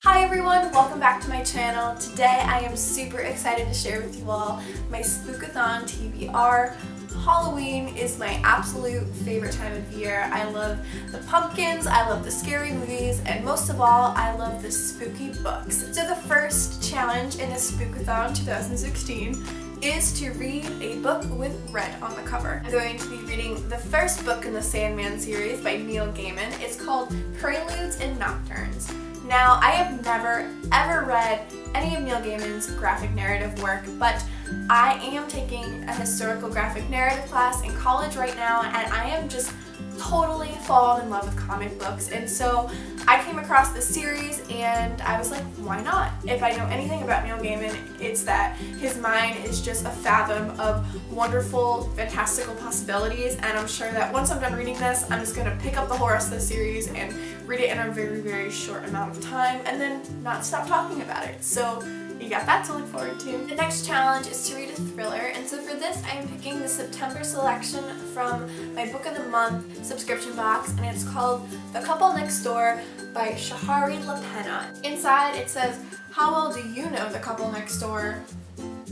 Hi everyone, welcome back to my channel. Today I am super excited to share with you all my Spookathon TBR. Halloween is my absolute favorite time of year. I love the pumpkins, I love the scary movies, and most of all, I love the spooky books. So the first challenge in the Spookathon 2016 is to read a book with red on the cover. I'm going to be reading the first book in the Sandman series by Neil Gaiman. It's called Preludes and Nocturnes. Now, I have never ever read any of Neil Gaiman's graphic narrative work, but I am taking a historical graphic narrative class in college right now, and I am just totally fallen in love with comic books. And so I came across this series and I was like, why not? If I know anything about Neil Gaiman, it's that his mind is just a fathom of wonderful, fantastical possibilities, and I'm sure that once I'm done reading this, I'm just going to pick up the whole rest of the series and read it in a very, very short amount of time and then not stop talking about it. So you got that to look forward to. The next challenge is to read a thriller, and so for this I am picking the September selection from my Book of the Month subscription box, and it's called The Couple Next Door by Shahari LaPena. Inside it says, how well do you know the couple next door,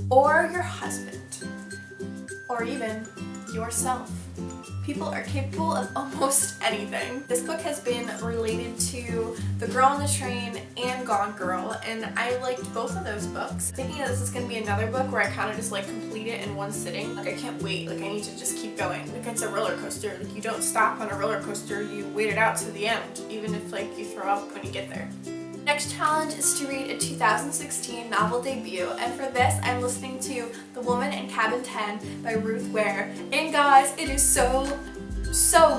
or your husband, or even yourself? People are capable of almost anything. This book has been related to The Girl on the Train and Gone Girl, and I liked both of those books. Thinking that this is going to be another book where I kind of just like complete it in one sitting. Like I can't wait, like I need to just keep going. Like it's a roller coaster, like you don't stop on a roller coaster, you wait it out to the end, even if like you throw up when you get there. Next challenge is to read a 2016 novel debut, and for this I'm listening to The Woman in Cabin 10 by Ruth Ware, and guys, it is so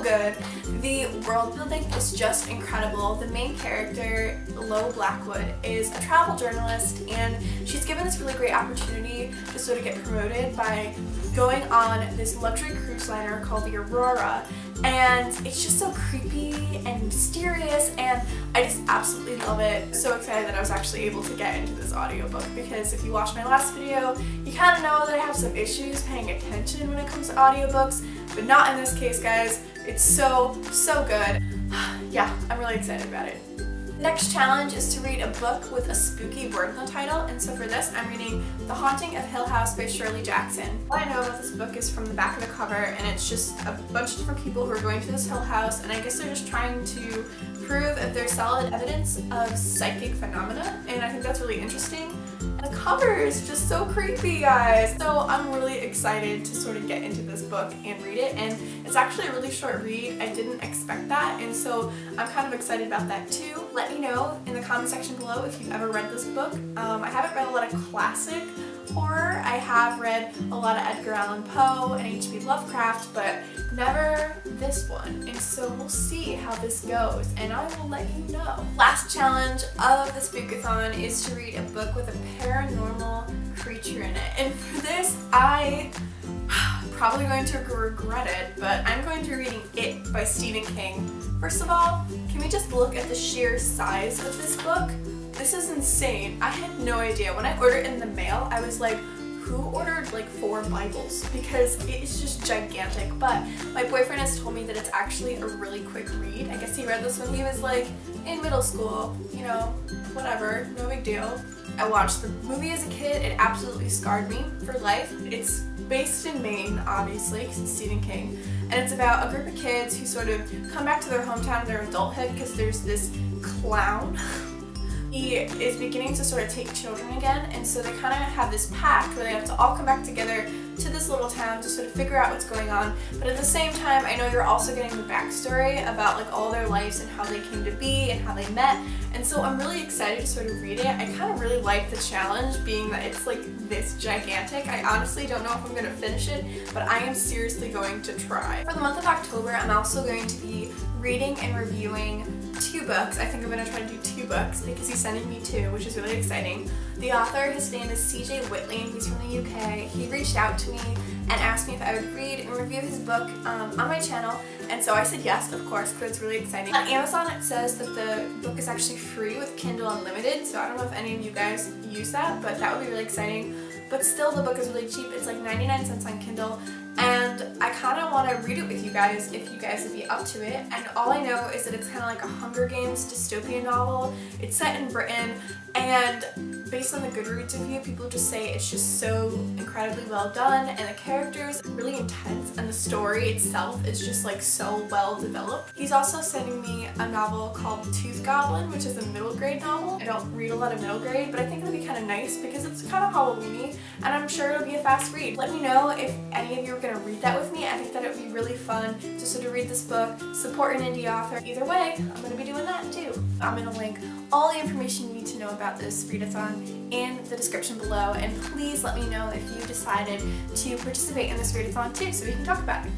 good. The world building is just incredible. The main character, Lo Blackwood, is a travel journalist, and she's given this really great opportunity to sort of get promoted by going on this luxury cruise liner called the Aurora, and it's just so creepy and mysterious, and I just absolutely love it. So excited that I was actually able to get into this audiobook, because if you watched my last video, you kind of know that I have some issues paying attention when it comes to audiobooks, but not in this case, guys. It's so good. Yeah, I'm really excited about it. Next challenge is to read a book with a spooky word in the title, and so for this I'm reading The Haunting of Hill House by Shirley Jackson. All I know about this book is from the back of the cover, and it's just a bunch of different people who are going to this Hill House, and I guess they're just trying to prove if there's solid evidence of psychic phenomena, and I think that's really interesting. The cover is just so creepy, guys. So I'm really excited to sort of get into this book and read it, and it's actually a really short read. I didn't expect that, and so I'm kind of excited about that too. Let me know in the comment section below if you've ever read this book. I haven't read a lot of classic horror. I have read a lot of Edgar Allan Poe and H.P. Lovecraft, but never this one, and so we'll see how this goes, and I will let you know. Last challenge of the Spookathon is to read a book with a paranormal creature in it, and for this I probably going to regret it, but I'm going to be reading It by Stephen King. First of all, can we just look at the sheer size of this book? This is insane. I had no idea. When I ordered it in the mail, I was like, who ordered like 4 Bibles? Because it is just gigantic. But my boyfriend has told me that it's actually a really quick read. I guess he read this when he was like in middle school, you know, whatever, no big deal. I watched the movie as a kid. It absolutely scarred me for life. It's based in Maine, obviously, because it's Stephen King, and it's about a group of kids who sort of come back to their hometown in their adulthood because there's this clown. He is beginning to sort of take children again, and so they kind of have this pact where they have to all come back together to this little town to sort of figure out what's going on. But at the same time, I know you're also getting the backstory about like all their lives and how they came to be and how they met, and so I'm really excited to sort of read it. I kind of really like the challenge, being that it's like this gigantic. I honestly don't know if I'm going to finish it, but I am seriously going to try. For the month of October, I'm also going to be reading and reviewing 2 books. I think I'm going to try to do 2 books because he's sending me 2, which is really exciting. The author, his name is CJ Whitley, and he's from the UK. He reached out to me and asked me if I would read and review his book on my channel, and so I said yes, of course, because it's really exciting. On Amazon it says that the book is actually free with Kindle Unlimited, so I don't know if any of you guys use that, but that would be really exciting. But still, the book is really cheap. It's like 99 cents on Kindle, and I kind of want to read it with you guys if you guys would be up to it. And all I know is that it's kind of like a Hunger Games dystopian novel. It's set in Britain, and based on the Goodreads review, people just say it's just so incredibly well done, and the characters are really intense, and the story itself is just like so well developed. He's also sending me a novel called Tooth Goblin, which is a middle grade novel. I don't read a lot of middle grade, but I think it'll be kind of nice because it's kind of Halloween-y, and I'm sure it'll be a fast read. Let me know if any of you are going to read that with me. I think that it would be really fun to sort of read this book, support an indie author. Either way, I'm going to be doing that too. I'm going to link all the information you need to know about this readathon in the description below, and please let me know if you decided to participate in this readathon too so we can talk about it.